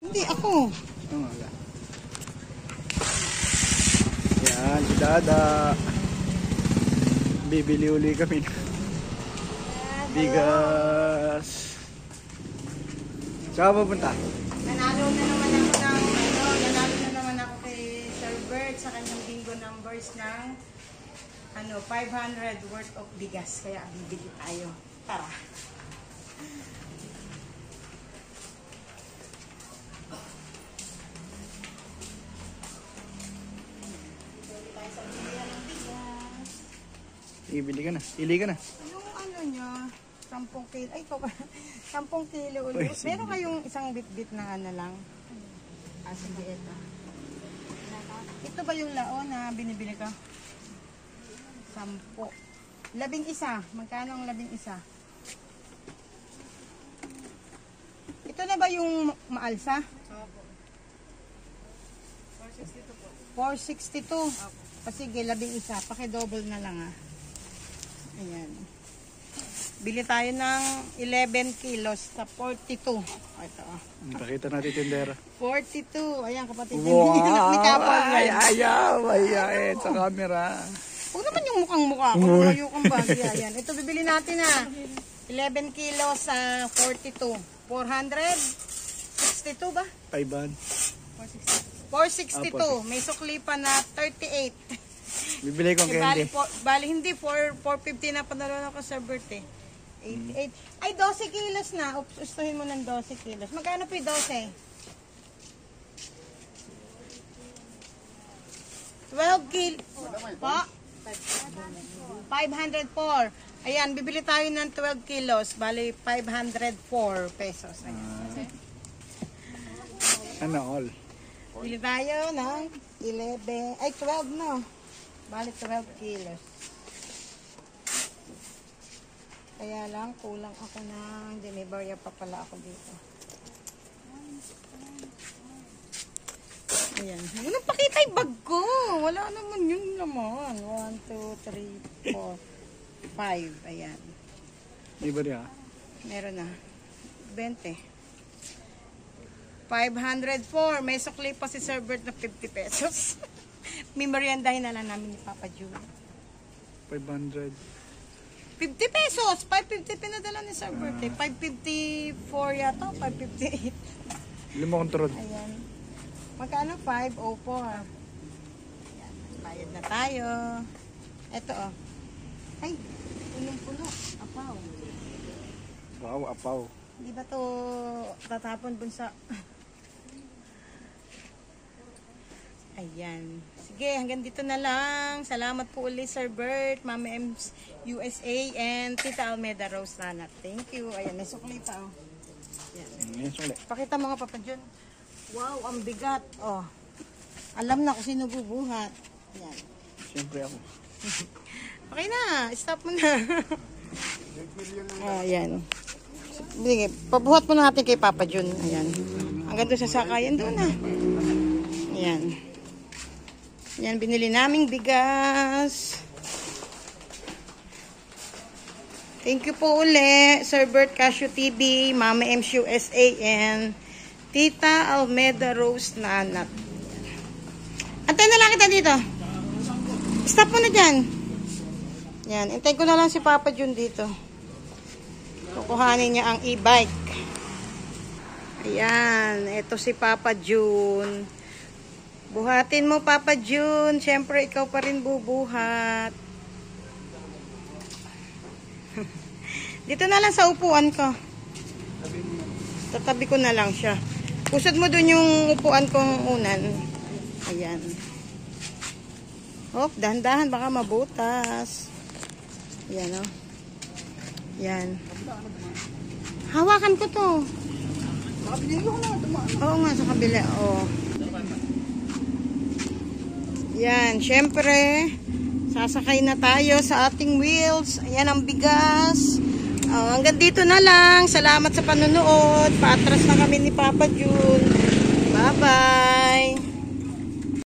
Hindi, ako. Wala. Yan, si Dada. Bibili uli kami. Bigas. Saan ka pupunta? Nanalo na naman ako kay Sir Bert sa kanyang bingo numbers ng 500 worth of bigas. Kaya bibili tayo. Tara. Ibili ka na. Ili ka na. Yung ano nyo, 10 kilo. Ay, ito ba? 10 kilo ulit. Meron kayong isang bit-bit na ano lang? Sige, ito. Ito ba yung laon na binibili ko? 10. 11. Magkano ang 11? Ito na ba yung maalsa? Opo. 462 po. 462? Opo. Sige, 11. Paki-double na lang Ayan. Bili tayo ng 11 kilos sa 42. Ito. Pakita natin tindera. 42. Ayan, kapatid. Wow! Ni Kapal yan. Ayaw! Sa camera. Huwag naman yung mukhang-mukha. Kung lumayo kang bagay. Ayan. Ito, bibili natin 11 kilos sa 42. 462 ba? 500. 462. May sukli pa na 38. Bibili kong candy. Bali hindi, 450 na panalo ko sa birthday. 88. Ay, 12 kilos na. Ustuhin mo ng 12 kilos. Magkano po yung 12? 12 kilos. Po? 504. Ayan, bibili tayo ng 12 kilos. Bali, 504 pesos. Ayan. Ano all? Bili tayo ng 11. Ay, 12 no. Bali, 12 kilos. Kaya lang, kulang ako ng dinibarya pa pala ako dito. Ayan. Walang pakita yung bag ko. Wala naman yun naman. 1, 2, 3, 4, 5. Ayan. Libre Meron na. 20. 504. May sukli pa si Sir Bert na 50 pesos. May meriendahin na lang namin ni Papa June. 500. 50 pesos. 550 pinadala ni Sir Bert. 554 yata. 558. Lima kontrol. Ayan. Magkano? 504. Ayan. Bayad na tayo. Ito Ay, punong-puno. Apaw. Wow, apaw. Di ba to tatapon bunsa? Ayan. Sige, hanggang dito na lang. Salamat po ulit, Sir Bert, Mama M's USA, and Tita Almeda Rose Nanat. Thank you. Ayan, may sukli pa Ayan. Pakita mo nga, Papa John. Wow, ang bigat. Alam na kung sino bubuhat. Ayan. Siyempre ako. Okay na. Stop mo na. Ayan. Sige, pabuhat mo natin kay Papa John. Ayan. Hanggang doon sa sakayan doon Ayan. Yan, binili naming bigas. Thank you po uli, Sir Bert Casio TV, Mama M's USA, and Tita Almeda Rose Nanat. Antay na lang kita dito. Stop mo na dyan. Yan, antay ko na lang si Papa Jun dito. Kukuhanin niya ang e-bike. Ayan, ito si Papa Jun. Buhatin mo, Papa Jun. Siyempre, ikaw pa rin bubuhat. Dito na lang sa upuan ko. Tatabi ko na lang siya. Pusod mo dun yung upuan kong unan. Ayan. Hop, dahan-dahan. Baka mabutas. Ayan, Ayan. Hawakan ko to. Oo nga, sa kabila. Yan, syempre, sasakay na tayo sa ating wheels. Ayan ang bigas. Hanggang dito na lang. Salamat sa panonood. Paatras na kami ni Papa Jun. Bye-bye.